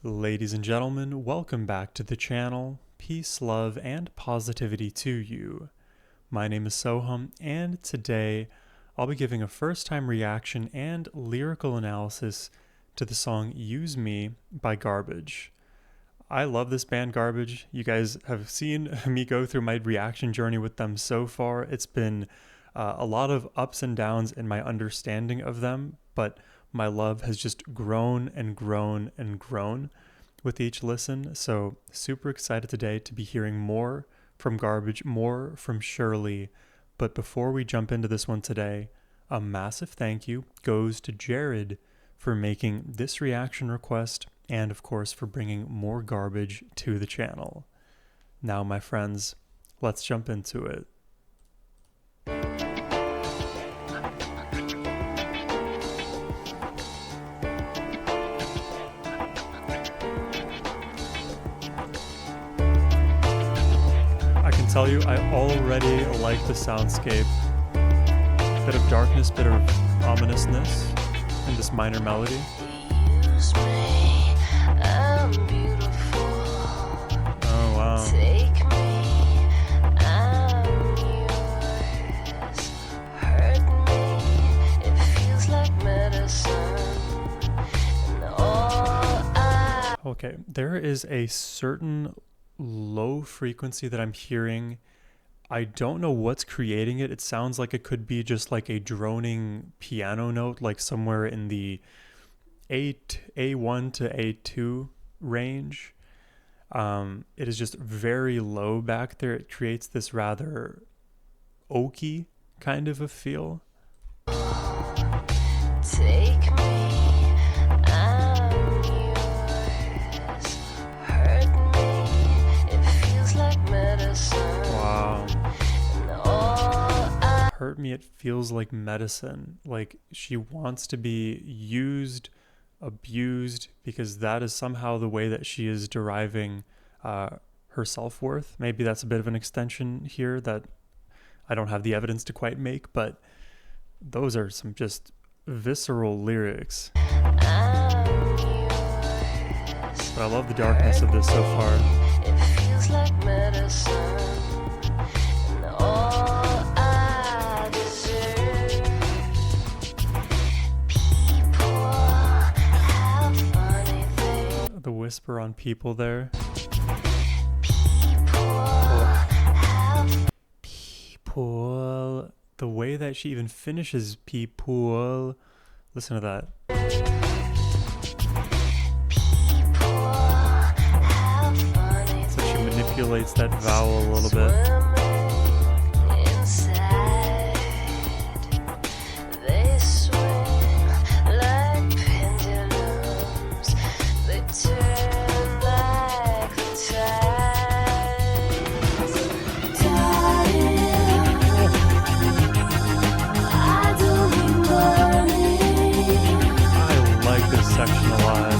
Ladies and gentlemen, welcome back to the channel. Peace, love, and positivity to you. My name is Sohum, and today I'll be giving a first-time reaction and lyrical analysis to the song Use Me by Garbage. I love this band Garbage. You guys have seen me go through my reaction journey with them so far. It's been a lot of ups and downs in my understanding of them, but my love has just grown and grown and grown with each listen. So super excited today to be hearing more from Garbage, more from Shirley. But before we jump into this one today, a massive thank you goes to Jared for making this reaction request and of course for bringing more Garbage to the channel. Now my friends, let's jump into it. Tell you, I already like the soundscape. Bit of darkness, bit of ominousness in this minor melody. Use me, I'm beautiful. Oh wow. Take me, I'm yours. Hurt me, it feels like medicine. And Okay, there is a certain low frequency that I'm hearing. I don't know what's creating it. It sounds like it could be just like a droning piano note, like somewhere in the A1 to A2 range. It is just very low back there. It creates this rather oaky kind of a feel. take me. Hurt me, it feels like medicine. Like she wants to be used, abused, because that is somehow the way that she is deriving her self-worth. Maybe that's a bit of an extension here that I don't have the evidence to quite make, but those are some just visceral lyrics. But I love the darkness of this so far. It feels like medicine. The whisper on people there. People. The way that she even finishes people. Listen to that. So she manipulates that vowel a little bit. Section alive.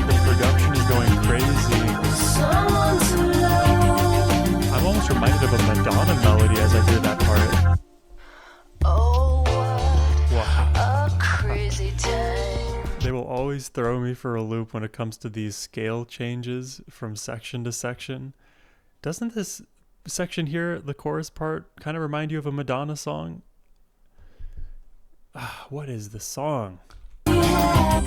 The production is going crazy. I'm almost reminded of a Madonna melody as I hear that part. Oh, wow. A crazy time. They will always throw me for a loop when it comes to these scale changes from section to section. Doesn't this section here, the chorus part, kind of remind you of a Madonna song? What is the song? Love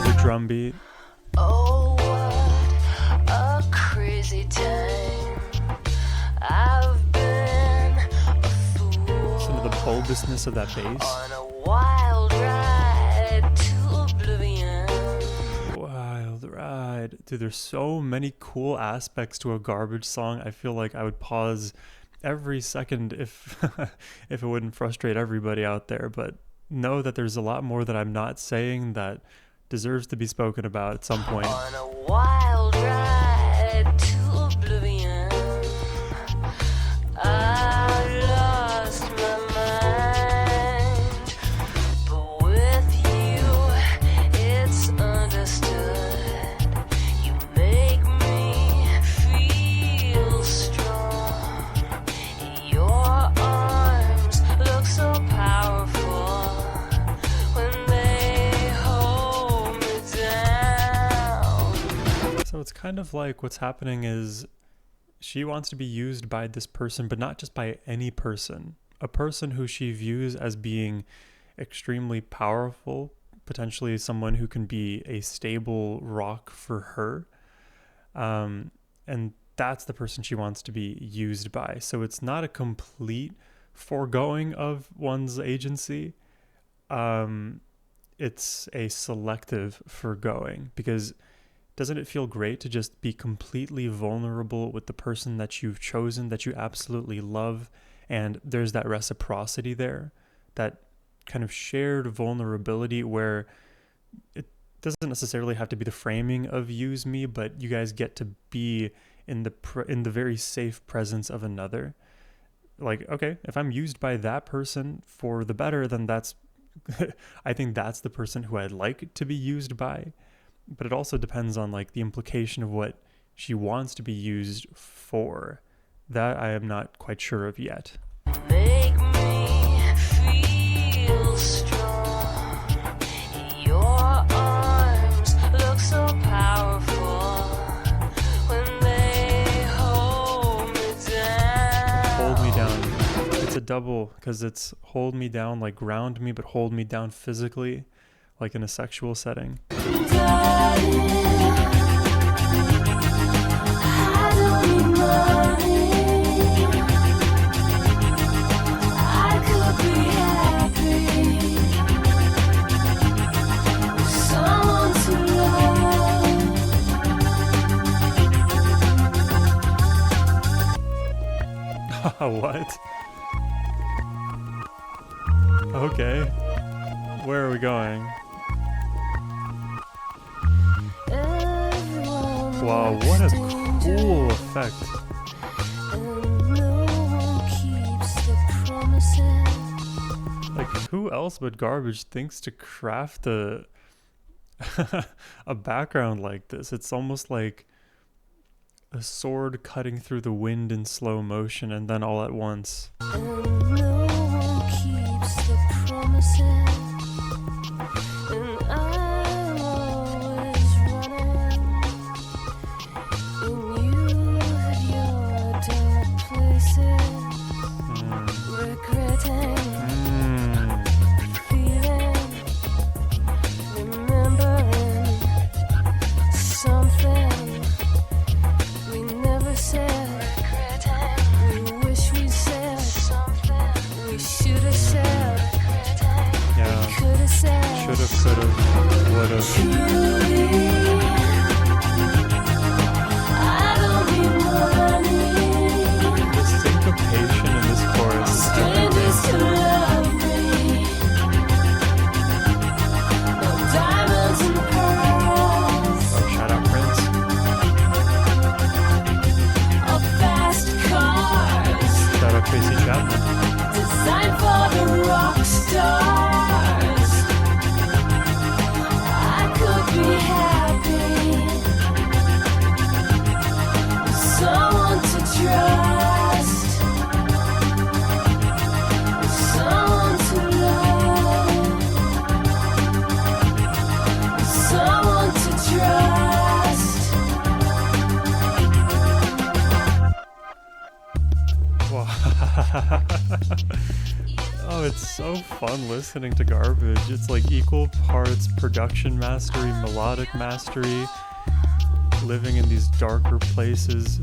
the drum beat. Oh, what a crazy time. I've been a fool. Listen to the bulbousness of that bass. On a wild ride to oblivion. Wild ride. Dude, there's so many cool aspects to a Garbage song. I feel like I would pause every second if if it wouldn't frustrate everybody out there, but know that there's a lot more that I'm not saying that deserves to be spoken about at some point. On a wild ride to oblivion. I lost my mind, but with you it's understood. You make me feel strong. kind of like what's happening is she wants to be used by this person, but not just by any person. A person who she views as being extremely powerful, potentially someone who can be a stable rock for her. And that's the person she wants to be used by. So it's not a complete foregoing of one's agency. It's a selective foregoing, because doesn't it feel great to just be completely vulnerable with the person that you've chosen, that you absolutely love? And there's that reciprocity there, that kind of shared vulnerability where it doesn't necessarily have to be the framing of use me, but you guys get to be in the very safe presence of another. Like, okay, if I'm used by that person for the better, then that's I think that's the person who I'd like to be used by. But it also depends on like the implication of what she wants to be used for. That I am not quite sure of yet. Make me feel strong. Your arms look so powerful when they hold me down. Hold me down. It's a double, because it's hold me down, like ground me, but hold me down physically, like in a sexual setting. What? Okay. Where are we going? Wow, what a cool effect. Like, who else but Garbage thinks to craft a a background like this? It's almost like a sword cutting through the wind in slow motion, and then all at once. Should've, could've, would've. The syncopation in this chorus is everything. Oh, shout out Prince. Shout out Tracy Chapman. Designed for the rock stars. I could be happy. Someone to trust. Someone to love. Someone to trust. Wow. Oh, it's so fun listening to Garbage. It's like equal parts production mastery, melodic mastery, living in these darker places.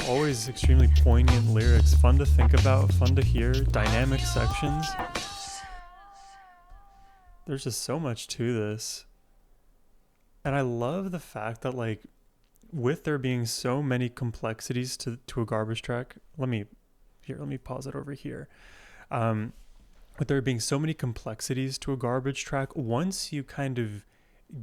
Always extremely poignant lyrics, fun to think about, fun to hear, dynamic sections. There's just so much to this. And I love the fact that, like, with there being so many complexities to a Garbage track, let me pause it over here. With there being so many complexities to a Garbage track, once you kind of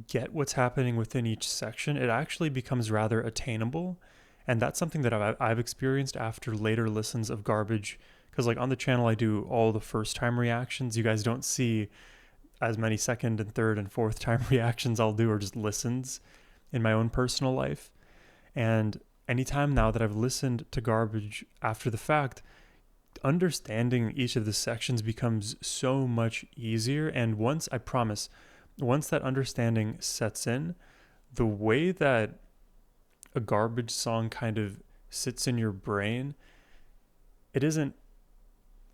get what's happening within each section, it actually becomes rather attainable. And that's something that I've experienced after later listens of Garbage, because like on the channel I do all the first time reactions. You guys don't see as many second and third and fourth time reactions I'll do, or just listens in my own personal life. And anytime now that I've listened to Garbage after the fact, understanding each of the sections becomes so much easier. And once that understanding sets in, the way that a garbage song kind of sits in your brain, it isn't,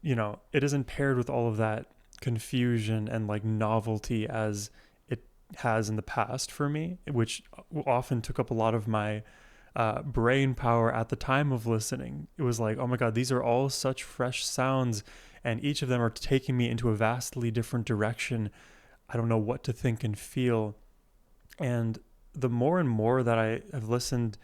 it isn't paired with all of that confusion and like novelty as it has in the past for me, which often took up a lot of my brain power at the time of listening. It was like, oh my God, these are all such fresh sounds, and each of them are taking me into a vastly different direction. I don't know what to think and feel. And the more and more that I have listened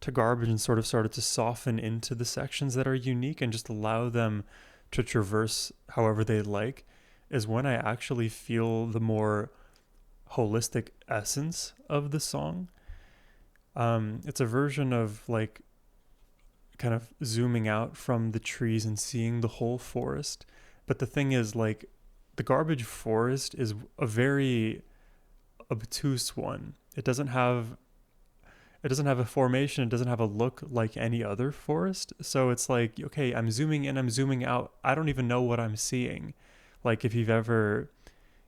to garbage and sort of started to soften into the sections that are unique and just allow them to traverse however they like, is when I actually feel the more holistic essence of the song. It's a version of like kind of zooming out from the trees and seeing the whole forest. But the thing is, like, the garbage forest is a very obtuse one. It doesn't have a formation, it doesn't have a look like any other forest. So it's like, okay, I'm zooming in, I'm zooming out. I don't even know what I'm seeing. Like if you've ever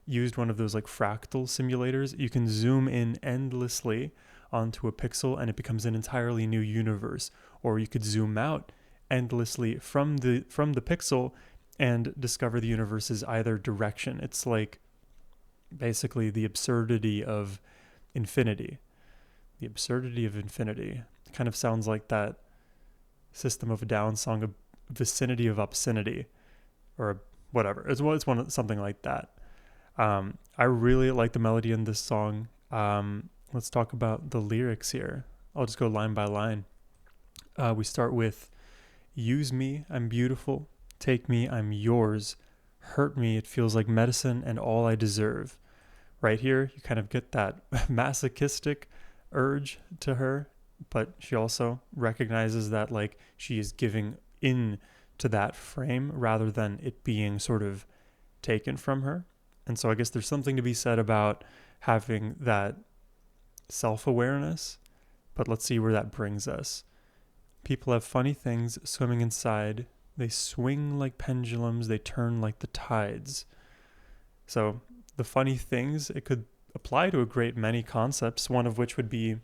used one of those like fractal simulators, you can zoom in endlessly onto a pixel and it becomes an entirely new universe. Or you could zoom out endlessly from the pixel and discover the universe's either direction. It's like basically the absurdity of infinity. The absurdity of infinity. It kind of sounds like that System of a Down song, a vicinity of obscenity, or whatever. It's something like that. I really like the melody in this song. Let's talk about the lyrics here. I'll just go line by line. We start with, use me, I'm beautiful. Take me, I'm yours. Hurt me, it feels like medicine and all I deserve. Right here, you kind of get that masochistic urge to her, but she also recognizes that like she is giving in to that frame rather than it being sort of taken from her. And so I guess there's something to be said about having that self-awareness, but let's see where that brings us. People have funny things swimming inside. They swing like pendulums, they turn like the tides. So the funny things, it could apply to a great many concepts, one of which would be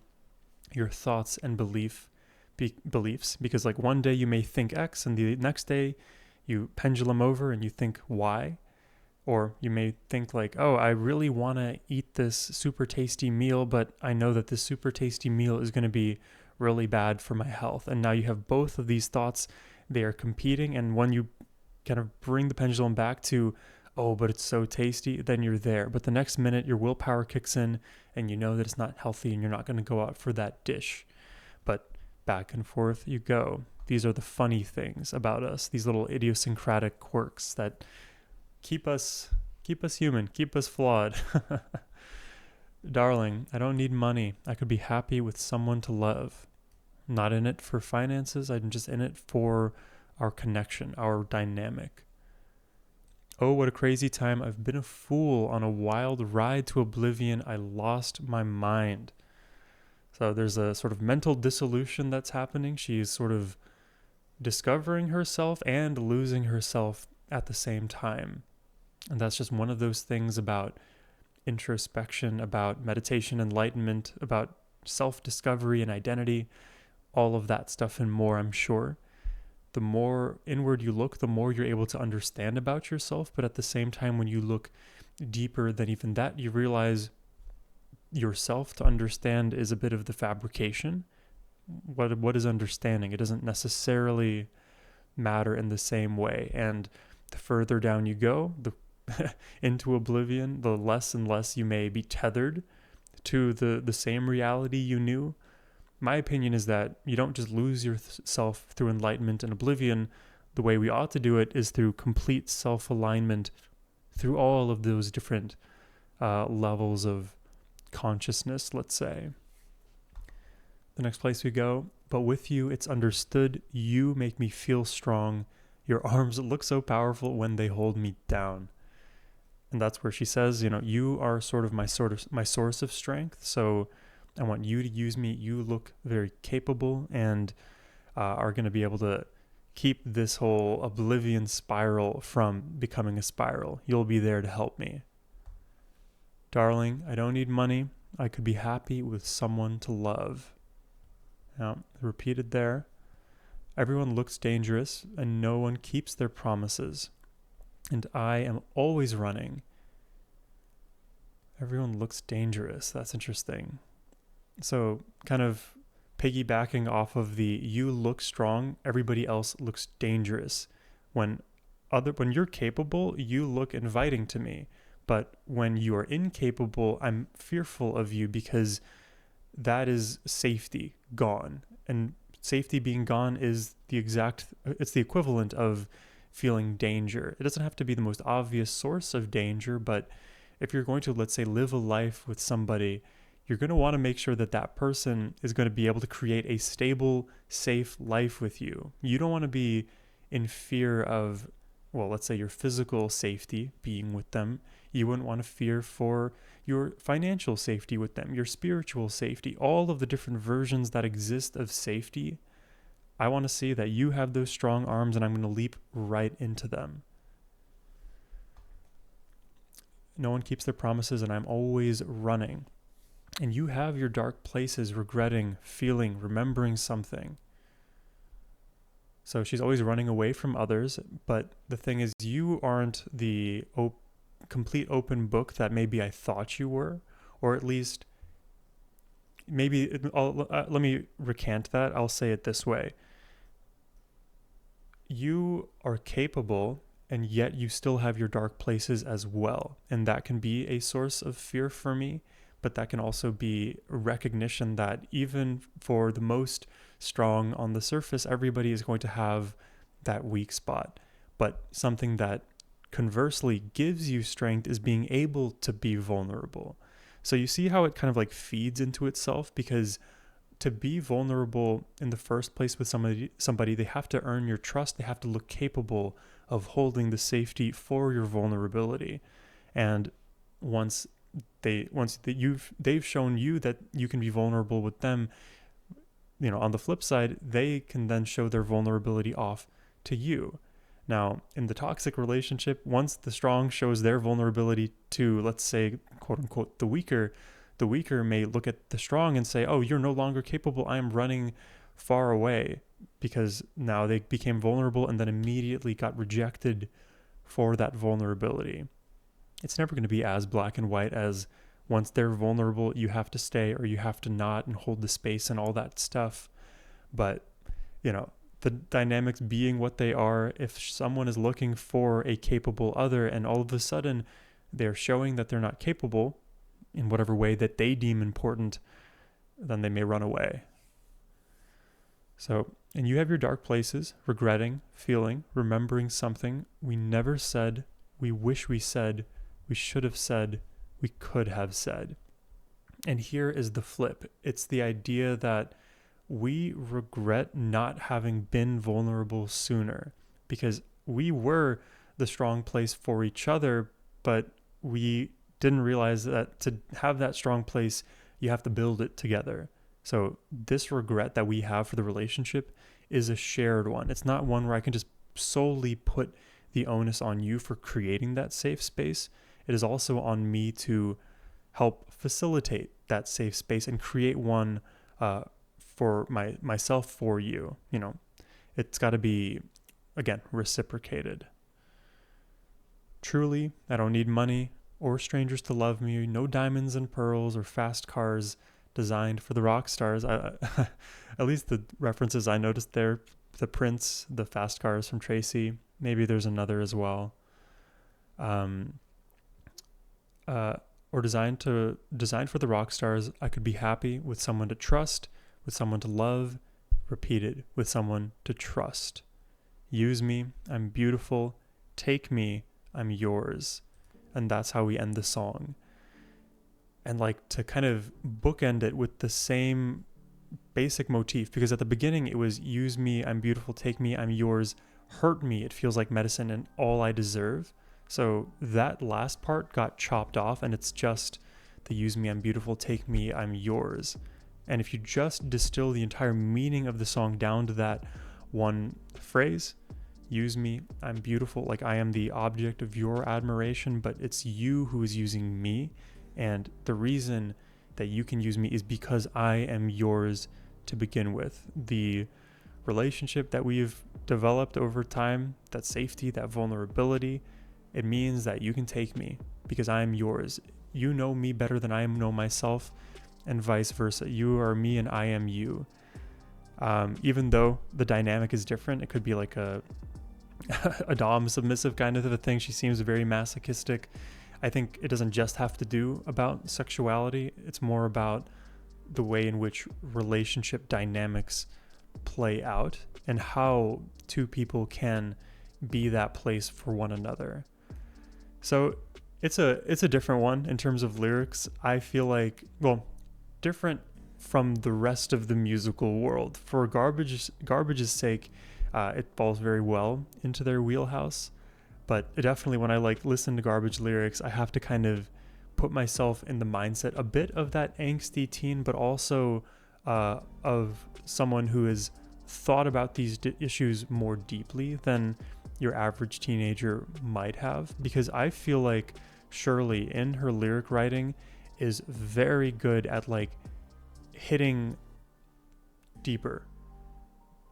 your thoughts and beliefs, because like one day you may think X and the next day you pendulum over and you think Y. Or you may think like, oh, I really want to eat this super tasty meal, but I know that this super tasty meal is going to be really bad for my health. And now you have both of these thoughts, they are competing. And when you kind of bring the pendulum back to, oh, but it's so tasty, then you're there. But the next minute, your willpower kicks in and you know that it's not healthy and you're not going to go out for that dish. But back and forth you go. These are the funny things about us, these little idiosyncratic quirks that keep us human, keep us flawed. Darling, I don't need money. I could be happy with someone to love. I'm not in it for finances, I'm just in it for our connection, our dynamic. Oh, what a crazy time. I've been a fool on a wild ride to oblivion. I lost my mind. So there's a sort of mental dissolution that's happening. She's sort of discovering herself and losing herself at the same time. And that's just one of those things about introspection, about meditation, enlightenment, about self-discovery and identity, all of that stuff and more, I'm sure. The more inward you look, the more you're able to understand about yourself. But at the same time, when you look deeper than even that, you realize yourself to understand is a bit of the fabrication. What is understanding? It doesn't necessarily matter in the same way. And the further down you go, into oblivion, the less and less you may be tethered to the same reality you knew. My opinion is that you don't just lose yourself through enlightenment and oblivion. The way we ought to do it is through complete self-alignment through all of those different levels of consciousness, let's say. The next place we go, but with you it's understood, you make me feel strong. Your arms look so powerful when they hold me down. And that's where she says, you are my source of strength. So I want you to use me. You look very capable and are going to be able to keep this whole oblivion spiral from becoming a spiral. You'll be there to help me. Darling, I don't need money. I could be happy with someone to love. Now, repeated there. Everyone looks dangerous, and no one keeps their promises. And I am always running. Everyone looks dangerous. That's interesting. So, kind of piggybacking off of the you look strong, everybody else looks dangerous. When you're capable, you look inviting to me. But when you are incapable, I'm fearful of you because that is safety gone. And safety being gone is it's the equivalent of feeling danger. It doesn't have to be the most obvious source of danger, but if you're going to, let's say, live a life with somebody, you're going to want to make sure that that person is going to be able to create a stable, safe life with you. You don't want to be in fear of, well, let's say your physical safety being with them. You wouldn't want to fear for your financial safety with them, your spiritual safety, all of the different versions that exist of safety. I want to see that you have those strong arms and I'm going to leap right into them. No one keeps their promises and I'm always running. And you have your dark places, regretting, feeling, remembering something. So she's always running away from others. But the thing is, you aren't the complete open book that maybe I thought you were, or at least let me recant that. I'll say it this way. You are capable, and yet you still have your dark places as well. And that can be a source of fear for me, but that can also be recognition that even for the most strong on the surface, everybody is going to have that weak spot. But something that conversely gives you strength is being able to be vulnerable. So you see how it kind of like feeds into itself, because to be vulnerable in the first place with somebody, they have to earn your trust. They have to look capable of holding the safety for your vulnerability. And once they've shown you that you can be vulnerable with them, on the flip side, they can then show their vulnerability off to you. Now, in the toxic relationship, once the strong shows their vulnerability to, let's say, quote unquote, the weaker may look at the strong and say, oh, you're no longer capable. I am running far away, because now they became vulnerable and then immediately got rejected for that vulnerability. It's never going to be as black and white as once they're vulnerable, you have to stay or you have to not and hold the space and all that stuff. But, the dynamics being what they are, if someone is looking for a capable other and all of a sudden they're showing that they're not capable in whatever way that they deem important, then they may run away. So, and you have your dark places, regretting, feeling, remembering something we never said, we wish we said, we should have said, we could have said. And here is the flip. It's the idea that we regret not having been vulnerable sooner, because we were the strong place for each other, but we didn't realize that to have that strong place, you have to build it together. So this regret that we have for the relationship is a shared one. It's not one where I can just solely put the onus on you for creating that safe space. It is also on me to help facilitate that safe space and create one for myself for you. It's got to be, again, reciprocated. Truly, I don't need money or strangers to love me. No diamonds and pearls or fast cars designed for the rock stars. At least the references I noticed there, the Prince, the fast cars from Tracy. Maybe there's another as well. Or designed for the rock stars. I could be happy with someone to trust, with someone to love, repeated, with someone to trust. Use me, I'm beautiful. Take me, I'm yours. And that's how we end the song. And like to kind of bookend it with the same basic motif, because at the beginning it was use me, I'm beautiful, take me, I'm yours, hurt me, it feels like medicine and all I deserve. So that last part got chopped off and it's just the use me, I'm beautiful, take me, I'm yours. And if you just distill the entire meaning of the song down to that one phrase, use me, I'm beautiful, like I am the object of your admiration, but it's you who is using me. And the reason that you can use me is because I am yours to begin with. The relationship that we've developed over time, that safety, that vulnerability, it means that you can take me because I am yours. You know me better than I know myself, and vice versa. You are me and I am you. Even though the dynamic is different, it could be like a dom submissive kind of a thing. She seems very masochistic. I think it doesn't just have to do about sexuality. It's more about the way in which relationship dynamics play out and how two people can be that place for one another. So it's a different one in terms of lyrics. I feel like, well, different from the rest of the musical world. For Garbage's sake, it falls very well into their wheelhouse. But definitely when I listen to Garbage lyrics, I have to kind of put myself in the mindset a bit of that angsty teen, but also of someone who has thought about these issues more deeply than your average teenager might have. Because I feel like Shirley in her lyric writing is very good at hitting deeper,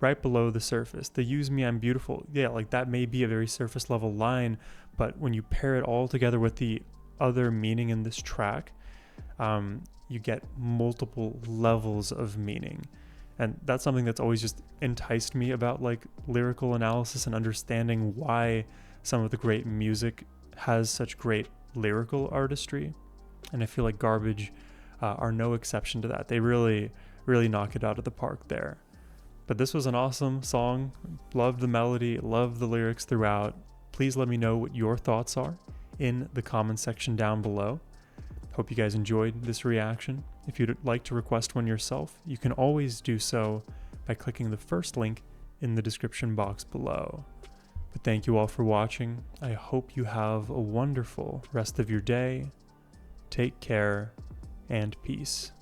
right below the surface. The use me, I'm beautiful. Yeah, that may be a very surface level line, but when you pair it all together with the other meaning in this track, you get multiple levels of meaning. And that's something that's always just enticed me about lyrical analysis and understanding why some of the great music has such great lyrical artistry. And I feel like Garbage are no exception to that. They really, really knock it out of the park there. But this was an awesome song. Loved the melody, loved the lyrics throughout. Please let me know what your thoughts are in the comment section down below. Hope you guys enjoyed this reaction. If you'd like to request one yourself, you can always do so by clicking the first link in the description box below. But thank you all for watching. I hope you have a wonderful rest of your day. Take care and peace.